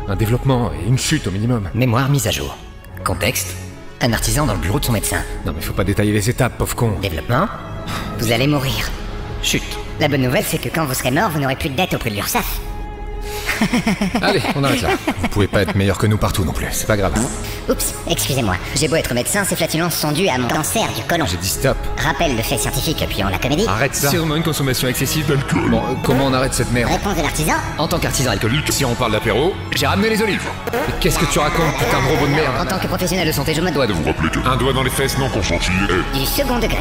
un développement et une chute au minimum. Mémoire mise à jour. Contexte, un artisan dans le bureau de son médecin. Non mais faut pas détailler les étapes, pauvre con. Développement, vous allez mourir. Chute. La bonne nouvelle, c'est que quand vous serez mort, vous n'aurez plus de dette auprès de l'URSSAF. Allez, on arrête là. Vous pouvez pas être meilleur que nous partout non plus, c'est pas grave. Oups, excusez-moi. J'ai beau être médecin, ces flatulences sont dues à mon cancer du côlon. J'ai dit stop. Rappel de faits scientifiques appuyant la comédie. Arrête ça. Sûrement une consommation excessive d'alcool. Bon, comment on arrête cette merde? Réponse de l'artisan. En tant qu'artisan alcoolique, Si on parle d'apéro, j'ai ramené les olives. Mais qu'est-ce que tu racontes, putain de robot de en merde? tant que professionnel de santé, je me dois de vous. Rappelez qu'un doigt dans les fesses non consenti est... Du second degré.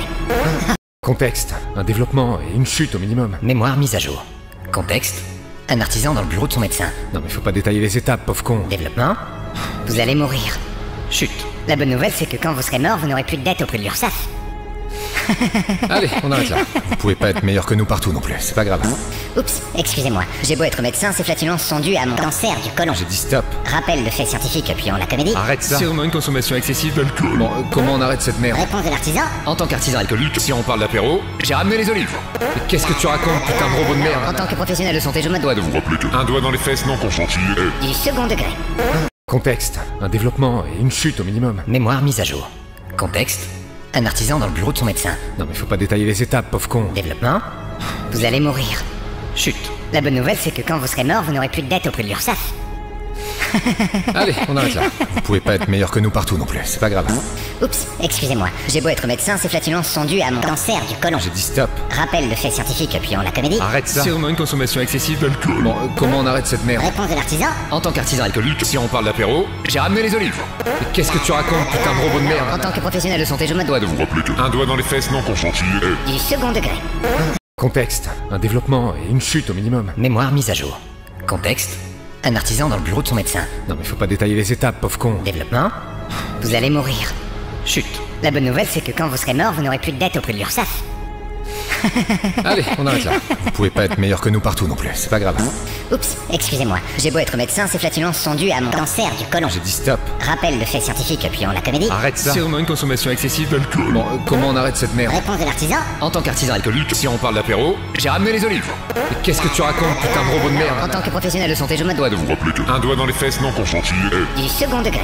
Contexte, un développement et une chute au minimum. Mémoire mise à jour. Contexte, un artisan dans le bureau de son médecin. Non mais faut pas détailler les étapes, pauvre con. Développement, vous allez mourir. Chute. La bonne nouvelle, c'est que quand vous serez mort, vous n'aurez plus de dette auprès de l'URSSAF. Allez, on arrête là. Vous pouvez pas être meilleur que nous partout non plus, c'est pas grave. Oups, excusez-moi. J'ai beau être médecin, ces flatulences sont dues à mon cancer du côlon. J'ai dit stop. Rappel de faits scientifiques appuyant la comédie. Arrête ça. Sûrement une consommation excessive d'alcool. Bon, comment on arrête cette merde? Réponse de l'artisan. En tant qu'artisan alcoolique, Si on parle d'apéro, j'ai ramené les olives. Mais qu'est-ce que tu racontes, putain de robot de en merde? tant que professionnel de santé, je me dois de vous. Rappelez qu'un doigt dans les fesses non consenti est... Du second degré. Contexte, un développement et une chute au minimum. Mémoire mise à jour. Contexte, un artisan dans le bureau de son médecin. Non mais faut pas détailler les étapes, pauvre con. Développement, vous allez mourir. Chute. La bonne nouvelle, c'est que quand vous serez mort, vous n'aurez plus de dette auprès de l'URSSAF. Allez, on arrête là. Vous pouvez pas être meilleur que nous partout non plus, c'est pas grave. Oups, excusez-moi. J'ai beau être médecin, ces flatulences sont dues à mon cancer du côlon. J'ai dit stop. Rappel de faits scientifiques appuyant la comédie. Arrête ça. Sûrement une consommation excessive d'alcool. Bon, comment on arrête cette merde? Réponse de l'artisan. En tant qu'artisan alcoolique, Si on parle d'apéro, j'ai ramené les olives. Mais qu'est-ce que tu racontes, putain de robot de en merde? tant que professionnel de santé, je me dois de vous. Rappelez qu'un doigt dans les fesses non consenti est... Du second degré. Contexte, un développement et une chute au minimum. Mémoire mise à jour. Contexte, un artisan dans le bureau de son médecin. Non mais faut pas détailler les étapes, pauvre con. Développement, vous allez mourir. Chute. La bonne nouvelle, c'est que quand vous serez mort, vous n'aurez plus de dette auprès de l'URSSAF. Allez, on arrête là. Vous pouvez pas être meilleur que nous partout non plus, c'est pas grave. Oups, excusez-moi. J'ai beau être médecin, ces flatulences sont dues à mon cancer du côlon. J'ai dit stop. Rappel de faits scientifiques appuyant la comédie. Arrête ça. Sûrement une consommation excessive d'alcool. Bon, comment on arrête cette merde? Réponse de l'artisan. En tant qu'artisan alcoolique, Si on parle d'apéro, j'ai ramené les olives. Mais qu'est-ce que tu racontes, putain de robot de en merde? tant que professionnel de santé, je me dois de vous. Rappelez qu'un doigt dans les fesses non consenti est... Du second degré.